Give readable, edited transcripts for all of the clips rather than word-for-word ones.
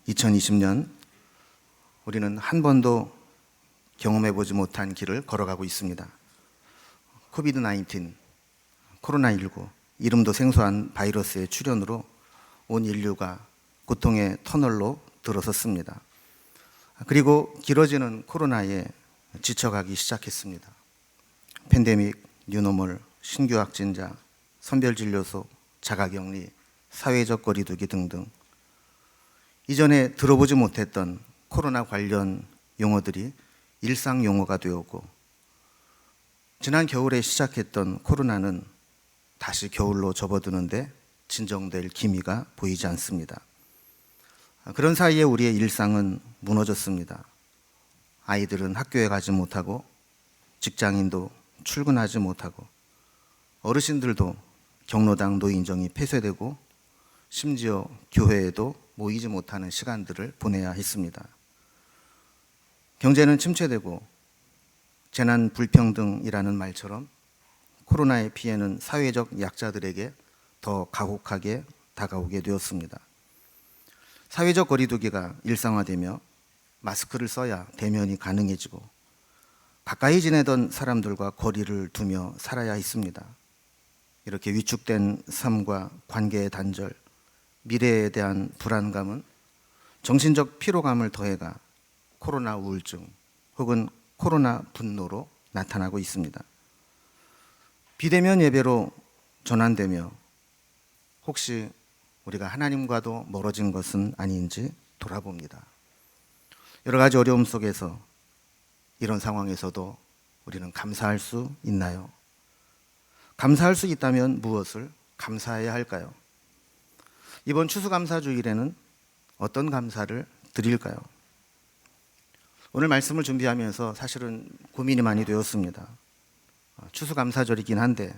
2020년 우리는 한 번도 경험해보지 못한 길을 걸어가고 있습니다. 코비드-19, 코로나19, 이름도 생소한 바이러스의 출현으로 온 인류가 고통의 터널로 들어섰습니다. 그리고 길어지는 코로나에 지쳐가기 시작했습니다. 팬데믹, 뉴노멀, 신규 확진자, 선별진료소, 자가격리, 사회적 거리두기 등등 이전에 들어보지 못했던 코로나 관련 용어들이 일상 용어가 되었고, 지난 겨울에 시작했던 코로나는 다시 겨울로 접어드는데 진정될 기미가 보이지 않습니다. 그런 사이에 우리의 일상은 무너졌습니다. 아이들은 학교에 가지 못하고, 직장인도 출근하지 못하고, 어르신들도 경로당 노인정이 폐쇄되고, 심지어 교회에도 모이지 못하는 시간들을 보내야 했습니다. 경제는 침체되고, 재난 불평등이라는 말처럼 코로나의 피해는 사회적 약자들에게 더 가혹하게 다가오게 되었습니다. 사회적 거리두기가 일상화되며 마스크를 써야 대면이 가능해지고, 가까이 지내던 사람들과 거리를 두며 살아야 했습니다. 이렇게 위축된 삶과 관계의 단절, 미래에 대한 불안감은 정신적 피로감을 더해가 코로나 우울증 혹은 코로나 분노로 나타나고 있습니다. 비대면 예배로 전환되며 혹시 우리가 하나님과도 멀어진 것은 아닌지 돌아봅니다. 여러 가지 어려움 속에서, 이런 상황에서도 우리는 감사할 수 있나요? 감사할 수 있다면 무엇을 감사해야 할까요? 이번 추수감사주일에는 어떤 감사를 드릴까요? 오늘 말씀을 준비하면서 사실은 고민이 많이 되었습니다. 추수감사절이긴 한데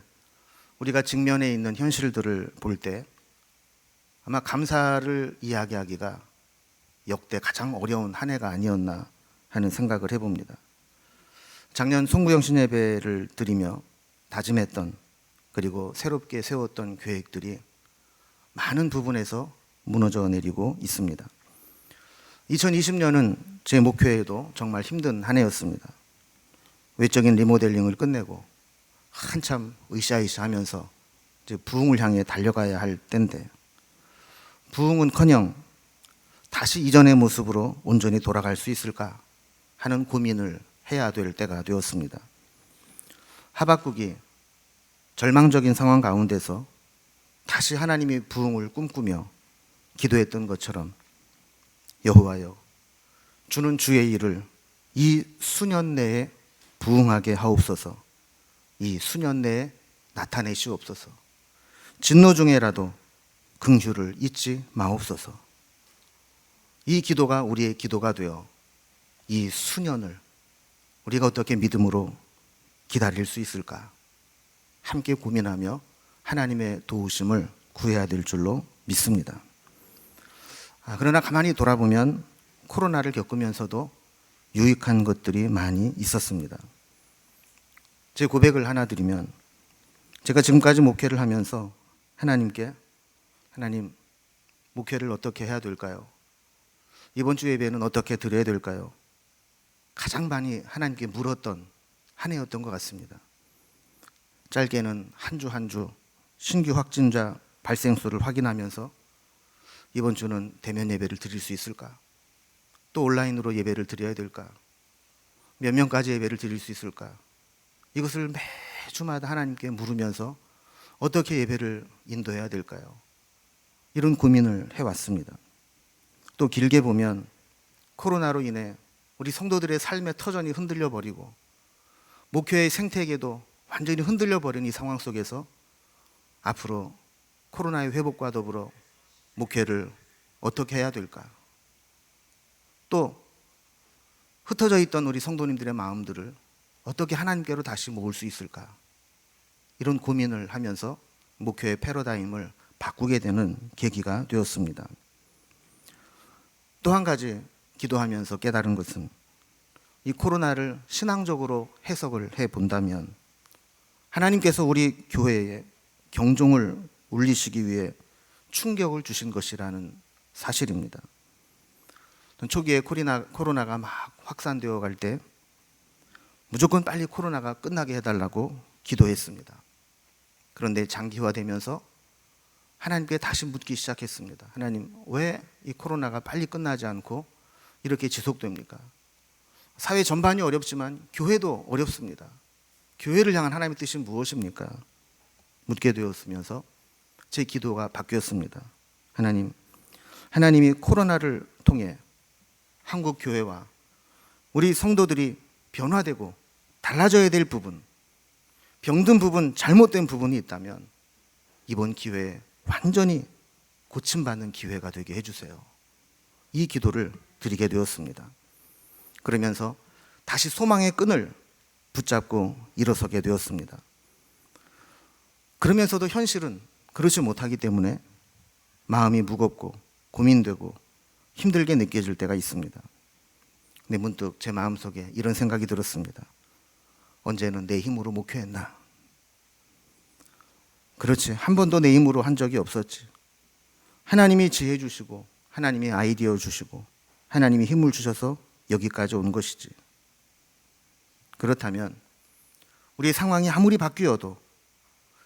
우리가 직면해 있는 현실들을 볼 때 아마 감사를 이야기하기가 역대 가장 어려운 한 해가 아니었나 하는 생각을 해봅니다. 작년 송구영신 예배를 드리며 다짐했던, 그리고 새롭게 세웠던 계획들이 많은 부분에서 무너져 내리고 있습니다. 2020년은 제 목표에도 정말 힘든 한 해였습니다. 외적인 리모델링을 끝내고 한참 으쌰으쌰 하면서 이제 부흥을 향해 달려가야 할 때인데, 부흥은커녕 다시 이전의 모습으로 온전히 돌아갈 수 있을까 하는 고민을 해야 될 때가 되었습니다. 하박국이 절망적인 상황 가운데서 다시 하나님의 부흥을 꿈꾸며 기도했던 것처럼, 여호와여, 주는 주의 일을 이 수년 내에 부흥하게 하옵소서. 이 수년 내에 나타내시옵소서. 진노 중에라도 긍휼을 잊지 마옵소서. 이 기도가 우리의 기도가 되어 이 수년을 우리가 어떻게 믿음으로 기다릴 수 있을까 함께 고민하며 하나님의 도우심을 구해야 될 줄로 믿습니다. 그러나 가만히 돌아보면 코로나를 겪으면서도 유익한 것들이 많이 있었습니다. 제 고백을 하나 드리면, 제가 지금까지 목회를 하면서 하나님께, 하나님, 목회를 어떻게 해야 될까요? 이번 주 예배는 어떻게 드려야 될까요? 가장 많이 하나님께 물었던 한 해였던 것 같습니다. 짧게는 한 주 한 주 신규 확진자 발생수를 확인하면서 이번 주는 대면 예배를 드릴 수 있을까? 또 온라인으로 예배를 드려야 될까? 몇 명까지 예배를 드릴 수 있을까? 이것을 매주마다 하나님께 물으면서 어떻게 예배를 인도해야 될까요? 이런 고민을 해왔습니다. 또 길게 보면 코로나로 인해 우리 성도들의 삶의 터전이 흔들려 버리고, 목회의 생태계도 완전히 흔들려 버린 이 상황 속에서 앞으로 코로나의 회복과 더불어 목회를 어떻게 해야 될까? 또 흩어져 있던 우리 성도님들의 마음들을 어떻게 하나님께로 다시 모을 수 있을까? 이런 고민을 하면서 목회의 패러다임을 바꾸게 되는 계기가 되었습니다. 또 한 가지 기도하면서 깨달은 것은, 이 코로나를 신앙적으로 해석을 해본다면 하나님께서 우리 교회에 경종을 울리시기 위해 충격을 주신 것이라는 사실입니다. 초기에 코로나가 막 확산되어 갈 때 무조건 빨리 코로나가 끝나게 해달라고 기도했습니다. 그런데 장기화되면서 하나님께 다시 묻기 시작했습니다. 하나님, 왜 이 코로나가 빨리 끝나지 않고 이렇게 지속됩니까? 사회 전반이 어렵지만 교회도 어렵습니다. 교회를 향한 하나님의 뜻이 무엇입니까? 묻게 되었으면서 제 기도가 바뀌었습니다. 하나님이 코로나를 통해 한국 교회와 우리 성도들이 변화되고 달라져야 될 부분, 병든 부분, 잘못된 부분이 있다면 이번 기회에 완전히 고침받는 기회가 되게 해주세요. 이 기도를 드리게 되었습니다. 그러면서 다시 소망의 끈을 붙잡고 일어서게 되었습니다. 그러면서도 현실은 그렇지 못하기 때문에 마음이 무겁고 고민되고 힘들게 느껴질 때가 있습니다. 근데 문득 제 마음속에 이런 생각이 들었습니다. 언제는 내 힘으로 목회했나? 그렇지, 한 번도 내 힘으로 한 적이 없었지. 하나님이 지혜 주시고 하나님이 아이디어 주시고 하나님이 힘을 주셔서 여기까지 온 것이지. 그렇다면 우리 상황이 아무리 바뀌어도,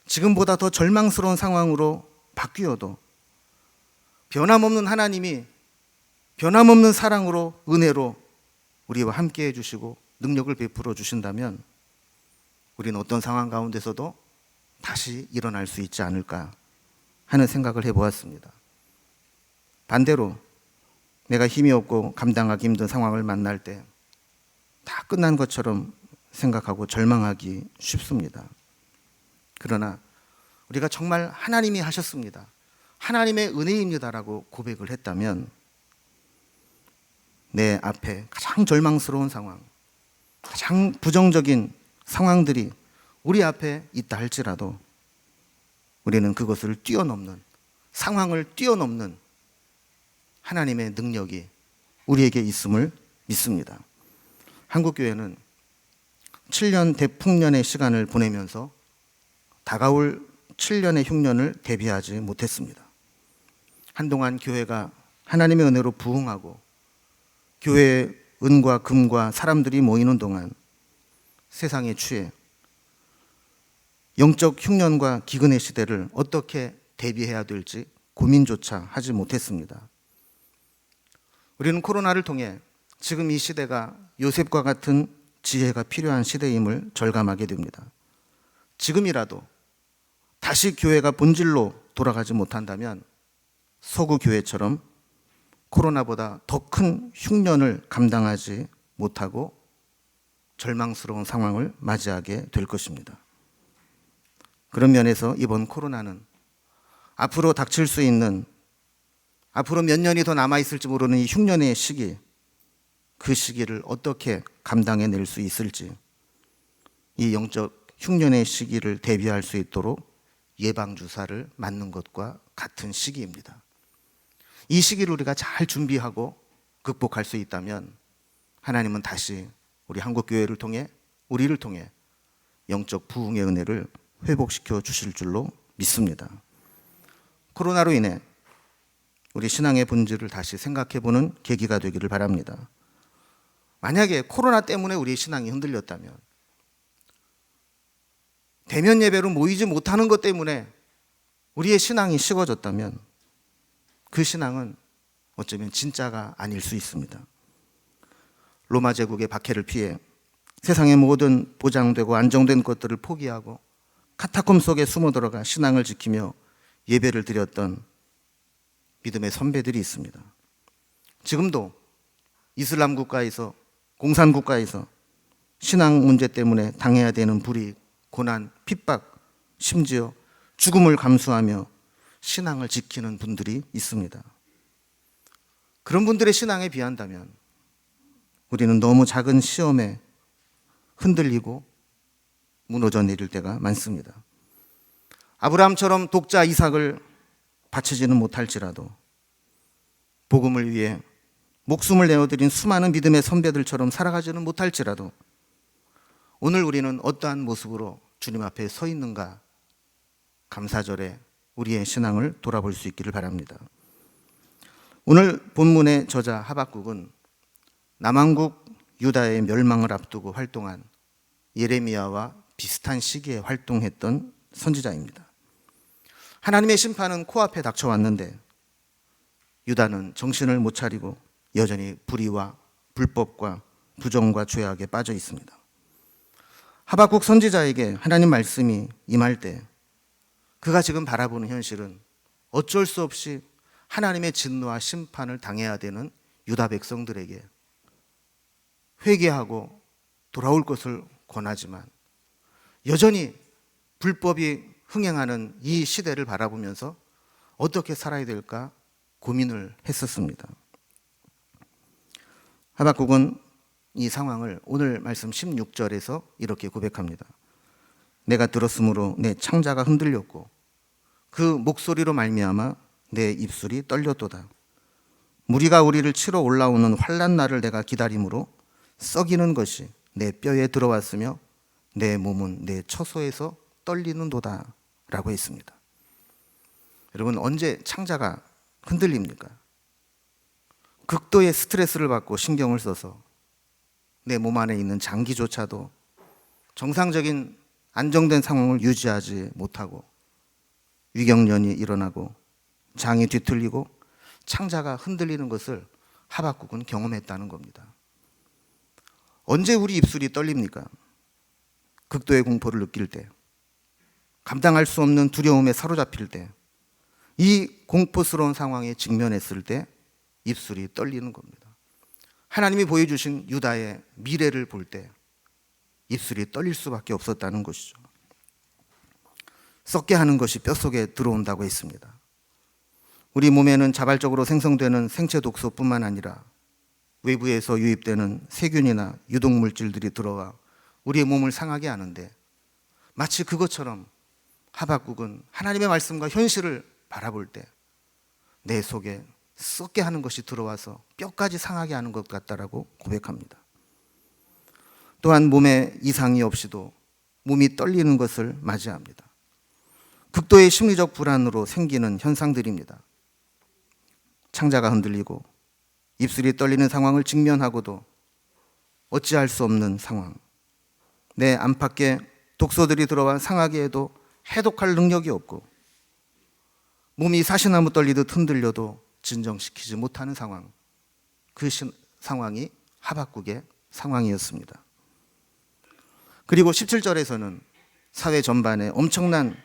지금보다 더 절망스러운 상황으로 바뀌어도 변함없는 하나님이 변함없는 사랑으로, 은혜로 우리와 함께 해주시고 능력을 베풀어 주신다면 우리는 어떤 상황 가운데서도 다시 일어날 수 있지 않을까 하는 생각을 해보았습니다. 반대로 내가 힘이 없고 감당하기 힘든 상황을 만날 때 다 끝난 것처럼 생각하고 절망하기 쉽습니다. 그러나 우리가 정말 하나님이 하셨습니다, 하나님의 은혜입니다라고 고백을 했다면 내 앞에 가장 절망스러운 상황, 가장 부정적인 상황들이 우리 앞에 있다 할지라도 우리는 그것을 뛰어넘는, 상황을 뛰어넘는 하나님의 능력이 우리에게 있음을 믿습니다. 한국교회는 7년 대풍년의 시간을 보내면서 다가올 7년의 흉년을 대비하지 못했습니다. 한동안 교회가 하나님의 은혜로 부흥하고 교회에 은과 금과 사람들이 모이는 동안 세상에 취해 영적 흉년과 기근의 시대를 어떻게 대비해야 될지 고민조차 하지 못했습니다. 우리는 코로나를 통해 지금 이 시대가 요셉과 같은 지혜가 필요한 시대임을 절감하게 됩니다. 지금이라도 다시 교회가 본질로 돌아가지 못한다면 서구 교회처럼 코로나보다 더 큰 흉년을 감당하지 못하고 절망스러운 상황을 맞이하게 될 것입니다. 그런 면에서 이번 코로나는 앞으로 닥칠 수 있는, 앞으로 몇 년이 더 남아있을지 모르는 이 흉년의 시기, 그 시기를 어떻게 감당해낼 수 있을지, 이 영적 흉년의 시기를 대비할 수 있도록 예방주사를 맞는 것과 같은 시기입니다. 이 시기를 우리가 잘 준비하고 극복할 수 있다면 하나님은 다시 우리 한국교회를 통해, 우리를 통해 영적 부흥의 은혜를 회복시켜 주실 줄로 믿습니다. 코로나로 인해 우리 신앙의 본질을 다시 생각해보는 계기가 되기를 바랍니다. 만약에 코로나 때문에 우리의 신앙이 흔들렸다면, 대면 예배로 모이지 못하는 것 때문에 우리의 신앙이 식어졌다면 그 신앙은 어쩌면 진짜가 아닐 수 있습니다. 로마 제국의 박해를 피해 세상의 모든 보장되고 안정된 것들을 포기하고 카타콤 속에 숨어 들어가 신앙을 지키며 예배를 드렸던 믿음의 선배들이 있습니다. 지금도 이슬람 국가에서, 공산 국가에서 신앙 문제 때문에 당해야 되는 불이익, 고난, 핍박, 심지어 죽음을 감수하며 신앙을 지키는 분들이 있습니다. 그런 분들의 신앙에 비한다면 우리는 너무 작은 시험에 흔들리고 무너져 내릴 때가 많습니다. 아브라함처럼 독자 이삭을 바치지는 못할지라도 복음을 위해 목숨을 내어드린 수많은 믿음의 선배들처럼 살아가지는 못할지라도 오늘 우리는 어떠한 모습으로 주님 앞에 서 있는가, 감사절에 우리의 신앙을 돌아볼 수 있기를 바랍니다. 오늘 본문의 저자 하박국은 남왕국 유다의 멸망을 앞두고 활동한 예레미야와 비슷한 시기에 활동했던 선지자입니다. 하나님의 심판은 코앞에 닥쳐왔는데 유다는 정신을 못 차리고 여전히 불의와 불법과 부정과 죄악에 빠져 있습니다. 하박국 선지자에게 하나님 말씀이 임할 때 그가 지금 바라보는 현실은 어쩔 수 없이 하나님의 진노와 심판을 당해야 되는 유다 백성들에게 회개하고 돌아올 것을 권하지만 여전히 불법이 흥행하는 이 시대를 바라보면서 어떻게 살아야 될까 고민을 했었습니다. 하박국은 이 상황을 오늘 말씀 16절에서 이렇게 고백합니다. 내가 들었으므로 내 창자가 흔들렸고 그 목소리로 말미암아 내 입술이 떨렸도다. 무리가 우리를 치러 올라오는 환난 날을 내가 기다림으로 썩이는 것이 내 뼈에 들어왔으며 내 몸은 내 처소에서 떨리는도다 라고 했습니다. 여러분, 언제 창자가 흔들립니까? 극도의 스트레스를 받고 신경을 써서 내 몸 안에 있는 장기조차도 정상적인 안정된 상황을 유지하지 못하고 위경련이 일어나고 장이 뒤틀리고 창자가 흔들리는 것을 하박국은 경험했다는 겁니다. 언제 우리 입술이 떨립니까? 극도의 공포를 느낄 때, 감당할 수 없는 두려움에 사로잡힐 때, 이 공포스러운 상황에 직면했을 때 입술이 떨리는 겁니다. 하나님이 보여주신 유다의 미래를 볼 때 입술이 떨릴 수밖에 없었다는 것이죠. 썩게 하는 것이 뼛속에 들어온다고 했습니다. 우리 몸에는 자발적으로 생성되는 생체 독소뿐만 아니라 외부에서 유입되는 세균이나 유독물질들이 들어와 우리의 몸을 상하게 하는데 마치 그것처럼 하박국은 하나님의 말씀과 현실을 바라볼 때 내 속에 썩게 하는 것이 들어와서 뼈까지 상하게 하는 것 같다라고 고백합니다. 또한 몸에 이상이 없이도 몸이 떨리는 것을 맞이합니다. 극도의 심리적 불안으로 생기는 현상들입니다. 창자가 흔들리고 입술이 떨리는 상황을 직면하고도 어찌할 수 없는 상황, 내 안팎에 독소들이 들어와 상하게 해도 해독할 능력이 없고 몸이 사시나무 떨리듯 흔들려도 진정시키지 못하는 상황, 그 상황이 하박국의 상황이었습니다. 그리고 17절에서는 사회 전반에 엄청난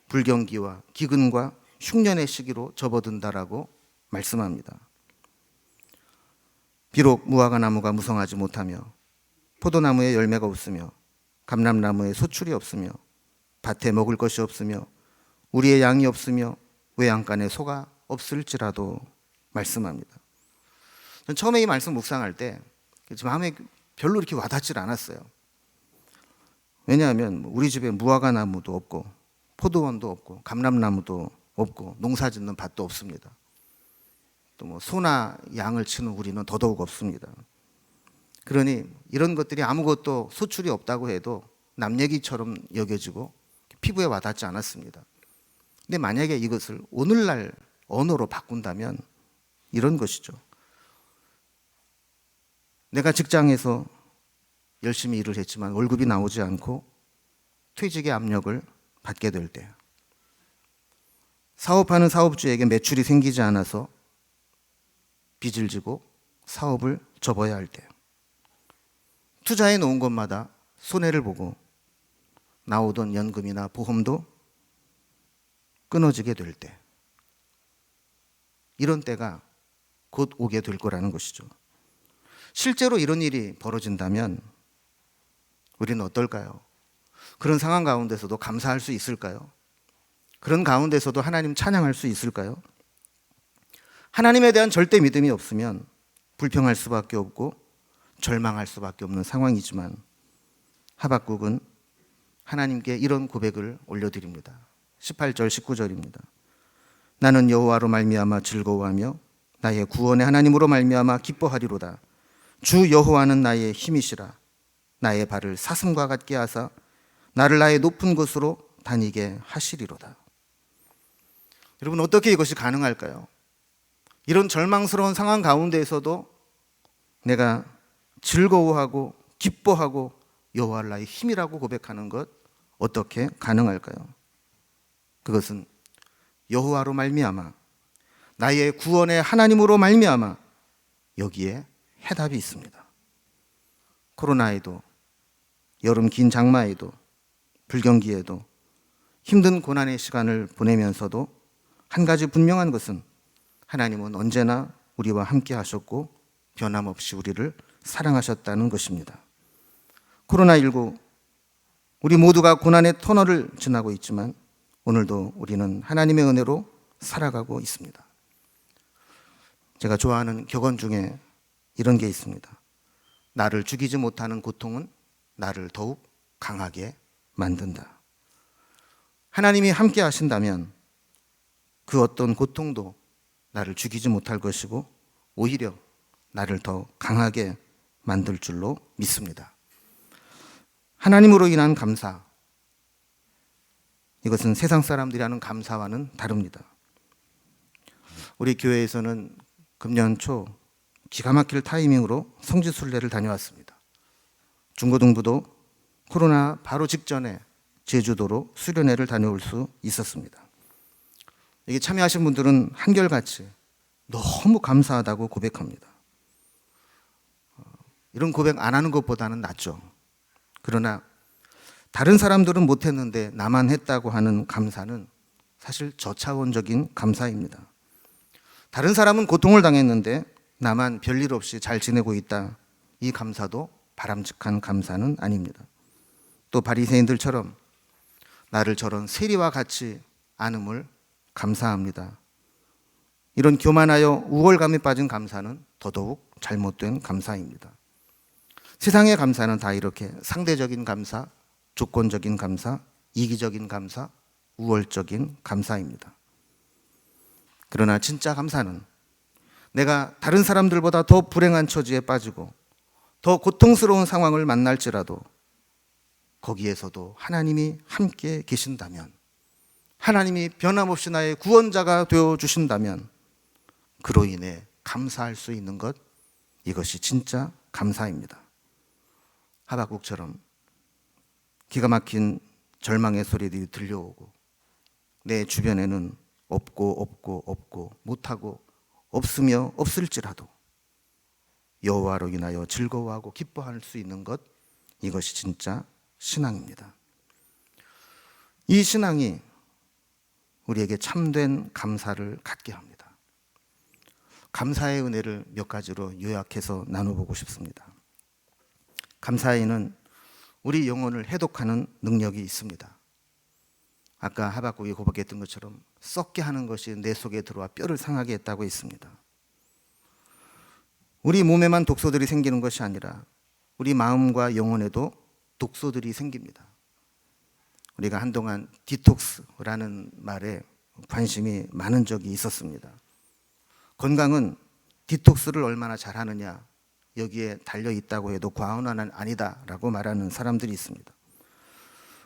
불경기와 기근과 흉년의 시기로 접어든다라고 말씀합니다. 비록 무화과 나무가 무성하지 못하며 포도나무에 열매가 없으며 감람나무에 소출이 없으며 밭에 먹을 것이 없으며 우리의 양이 없으며 외양간에 소가 없을지라도 말씀합니다. 처음에 이 말씀 묵상할 때 마음에 별로 이렇게 와닿질 않았어요. 왜냐하면 우리 집에 무화과 나무도 없고 포도원도 없고 감람나무도 없고 농사 짓는 밭도 없습니다. 또 뭐 소나 양을 치는 우리는 더더욱 없습니다. 그러니 이런 것들이 아무것도 소출이 없다고 해도 남 얘기처럼 여겨지고 피부에 와닿지 않았습니다. 근데 만약에 이것을 오늘날 언어로 바꾼다면 이런 것이죠. 내가 직장에서 열심히 일을 했지만 월급이 나오지 않고 퇴직의 압력을 받게 될 때, 사업하는 사업주에게 매출이 생기지 않아서 빚을 지고 사업을 접어야 할 때, 투자해 놓은 것마다 손해를 보고 나오던 연금이나 보험도 끊어지게 될 때, 이런 때가 곧 오게 될 거라는 것이죠. 실제로 이런 일이 벌어진다면 우리는 어떨까요? 그런 상황 가운데서도 감사할 수 있을까요? 그런 가운데서도 하나님 찬양할 수 있을까요? 하나님에 대한 절대 믿음이 없으면 불평할 수밖에 없고 절망할 수밖에 없는 상황이지만 하박국은 하나님께 이런 고백을 올려드립니다. 18절 19절입니다. 나는 여호와로 말미암아 즐거워하며 나의 구원의 하나님으로 말미암아 기뻐하리로다. 주 여호와는 나의 힘이시라. 나의 발을 사슴과 같게 하사 나를 나의 높은 곳으로 다니게 하시리로다. 여러분, 어떻게 이것이 가능할까요? 이런 절망스러운 상황 가운데에서도 내가 즐거워하고 기뻐하고 여호와를 나의 힘이라고 고백하는 것 어떻게 가능할까요? 그것은 여호와로 말미암아 나의 구원의 하나님으로 말미암아 여기에 해답이 있습니다. 코로나에도 여름 긴 장마에도 불경기에도 힘든 고난의 시간을 보내면서도 한 가지 분명한 것은 하나님은 언제나 우리와 함께 하셨고 변함없이 우리를 사랑하셨다는 것입니다. 코로나19 우리 모두가 고난의 터널을 지나고 있지만 오늘도 우리는 하나님의 은혜로 살아가고 있습니다. 제가 좋아하는 격언 중에 이런 게 있습니다. 나를 죽이지 못하는 고통은 나를 더욱 강하게 만든다. 하나님이 함께 하신다면 그 어떤 고통도 나를 죽이지 못할 것이고 오히려 나를 더 강하게 만들 줄로 믿습니다. 하나님으로 인한 감사, 이것은 세상 사람들이 하는 감사와는 다릅니다. 우리 교회에서는 금년 초 기가 막힐 타이밍으로 성지순례를 다녀왔습니다. 중고등부도 코로나 바로 직전에 제주도로 수련회를 다녀올 수 있었습니다. 여기 참여하신 분들은 한결같이 너무 감사하다고 고백합니다. 이런 고백 안 하는 것보다는 낫죠. 그러나 다른 사람들은 못했는데 나만 했다고 하는 감사는 사실 저차원적인 감사입니다. 다른 사람은 고통을 당했는데 나만 별일 없이 잘 지내고 있다. 이 감사도 바람직한 감사는 아닙니다. 또 바리새인들처럼 나를 저런 세리와 같이 안음을 감사합니다. 이런 교만하여 우월감에 빠진 감사는 더더욱 잘못된 감사입니다. 세상의 감사는 다 이렇게 상대적인 감사, 조건적인 감사, 이기적인 감사, 우월적인 감사입니다. 그러나 진짜 감사는 내가 다른 사람들보다 더 불행한 처지에 빠지고 더 고통스러운 상황을 만날지라도 거기에서도 하나님이 함께 계신다면, 하나님이 변함없이 나의 구원자가 되어주신다면 그로 인해 감사할 수 있는 것, 이것이 진짜 감사입니다. 하박국처럼 기가 막힌 절망의 소리들이 들려오고 내 주변에는 없고 못하고 없으며 없을지라도 여호와로 인하여 즐거워하고 기뻐할 수 있는 것, 이것이 진짜 신앙입니다. 이 신앙이 우리에게 참된 감사를 갖게 합니다. 감사의 은혜를 몇 가지로 요약해서 나눠보고 싶습니다. 감사에는 우리 영혼을 해독하는 능력이 있습니다. 아까 하박국이 고백했던 것처럼 썩게 하는 것이 내 속에 들어와 뼈를 상하게 했다고 했습니다. 우리 몸에만 독소들이 생기는 것이 아니라 우리 마음과 영혼에도 독소들이 생깁니다. 우리가 한동안 디톡스라는 말에 관심이 많은 적이 있었습니다. 건강은 디톡스를 얼마나 잘하느냐, 여기에 달려있다고 해도 과언은 아니다라고 말하는 사람들이 있습니다.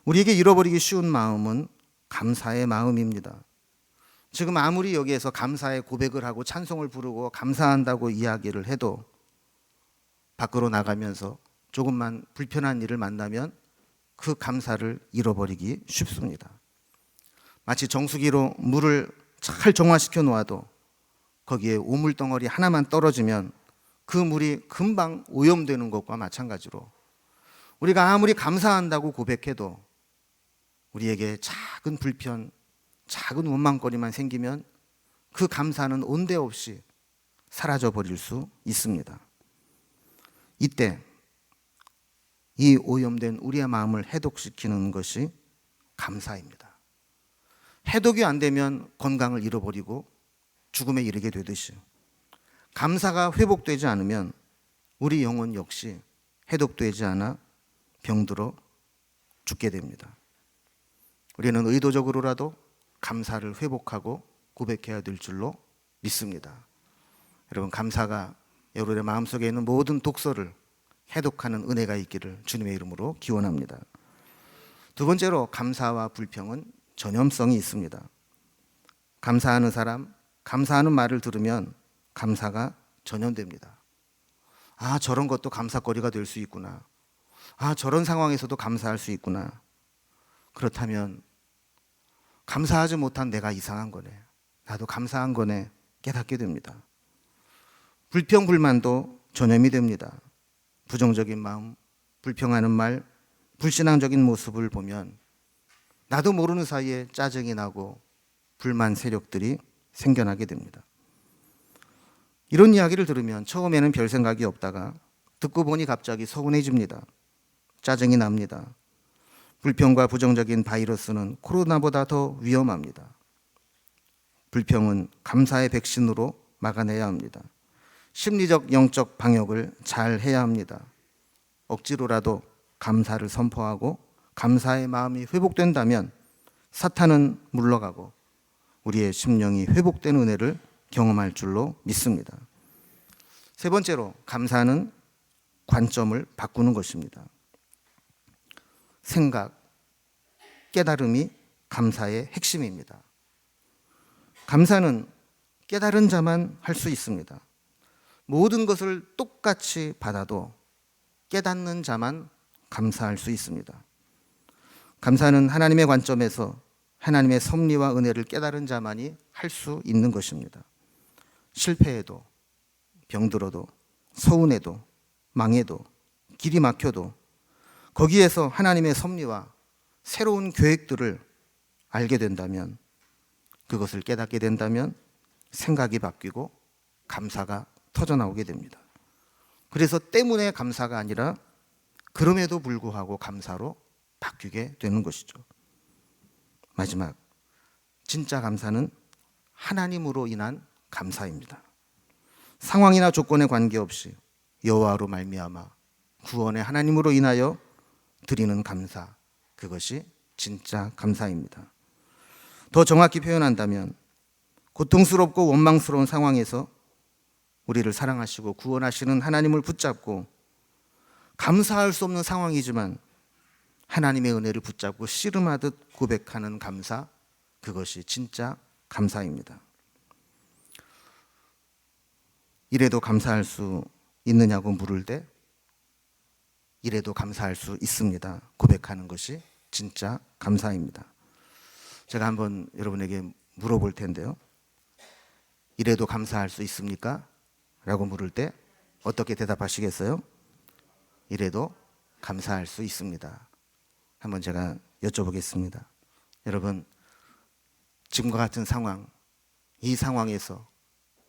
우리에게 잃어버리기 쉬운 마음은 감사의 마음입니다. 지금 아무리 여기에서 감사의 고백을 하고 찬송을 부르고 감사한다고 이야기를 해도 밖으로 나가면서 조금만 불편한 일을 만나면 그 감사를 잃어버리기 쉽습니다. 마치 정수기로 물을 잘 정화시켜 놓아도 거기에 오물덩어리 하나만 떨어지면 그 물이 금방 오염되는 것과 마찬가지로 우리가 아무리 감사한다고 고백해도 우리에게 작은 불편, 작은 원망거리만 생기면 그 감사는 온데 없이 사라져 버릴 수 있습니다. 이때 이 오염된 우리의 마음을 해독시키는 것이 감사입니다. 해독이 안 되면 건강을 잃어버리고 죽음에 이르게 되듯이 감사가 회복되지 않으면 우리 영혼 역시 해독되지 않아 병들어 죽게 됩니다. 우리는 의도적으로라도 감사를 회복하고 고백해야 될 줄로 믿습니다. 여러분, 감사가 여러분의 마음속에 있는 모든 독소를 해독하는 은혜가 있기를 주님의 이름으로 기원합니다. 두 번째로, 감사와 불평은 전염성이 있습니다. 감사하는 사람, 감사하는 말을 들으면 감사가 전염됩니다. 아, 저런 것도 감사거리가 될 수 있구나. 아, 저런 상황에서도 감사할 수 있구나. 그렇다면 감사하지 못한 내가 이상한 거네. 나도 감사한 거네. 깨닫게 됩니다. 불평불만도 전염이 됩니다. 부정적인 마음, 불평하는 말, 불신앙적인 모습을 보면 나도 모르는 사이에 짜증이 나고 불만 세력들이 생겨나게 됩니다. 이런 이야기를 들으면 처음에는 별 생각이 없다가 듣고 보니 갑자기 서운해집니다. 짜증이 납니다. 불평과 부정적인 바이러스는 코로나보다 더 위험합니다. 불평은 감사의 백신으로 막아내야 합니다. 심리적, 영적 방역을 잘 해야 합니다. 억지로라도 감사를 선포하고 감사의 마음이 회복된다면 사탄은 물러가고 우리의 심령이 회복된 은혜를 경험할 줄로 믿습니다. 세 번째로, 감사는 관점을 바꾸는 것입니다. 생각, 깨달음이 감사의 핵심입니다. 감사는 깨달은 자만 할 수 있습니다. 모든 것을 똑같이 받아도 깨닫는 자만 감사할 수 있습니다. 감사는 하나님의 관점에서 하나님의 섭리와 은혜를 깨달은 자만이 할 수 있는 것입니다. 실패해도, 병들어도, 서운해도, 망해도, 길이 막혀도 거기에서 하나님의 섭리와 새로운 계획들을 알게 된다면, 그것을 깨닫게 된다면 생각이 바뀌고 감사가 터져나오게 됩니다. 그래서 때문에 감사가 아니라 그럼에도 불구하고 감사로 바뀌게 되는 것이죠. 마지막, 진짜 감사는 하나님으로 인한 감사입니다. 상황이나 조건에 관계없이 여호와로 말미암아 구원의 하나님으로 인하여 드리는 감사, 그것이 진짜 감사입니다. 더 정확히 표현한다면 고통스럽고 원망스러운 상황에서 우리를 사랑하시고 구원하시는 하나님을 붙잡고 감사할 수 없는 상황이지만 하나님의 은혜를 붙잡고 씨름하듯 고백하는 감사, 그것이 진짜 감사입니다. 이래도 감사할 수 있느냐고 물을 때 이래도 감사할 수 있습니다. 고백하는 것이 진짜 감사입니다. 제가 한번 여러분에게 물어볼 텐데요. 이래도 감사할 수 있습니까? 라고 물을 때 어떻게 대답하시겠어요? 이래도 감사할 수 있습니다. 한번 제가 여쭤보겠습니다. 여러분, 지금과 같은 상황, 이 상황에서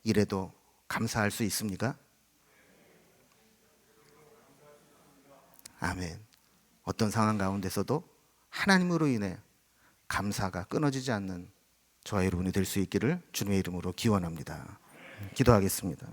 이래도 감사할 수 있습니까? 아멘. 어떤 상황 가운데서도 하나님으로 인해 감사가 끊어지지 않는 저와 여러분이 될 수 있기를 주님의 이름으로 기원합니다. 기도하겠습니다.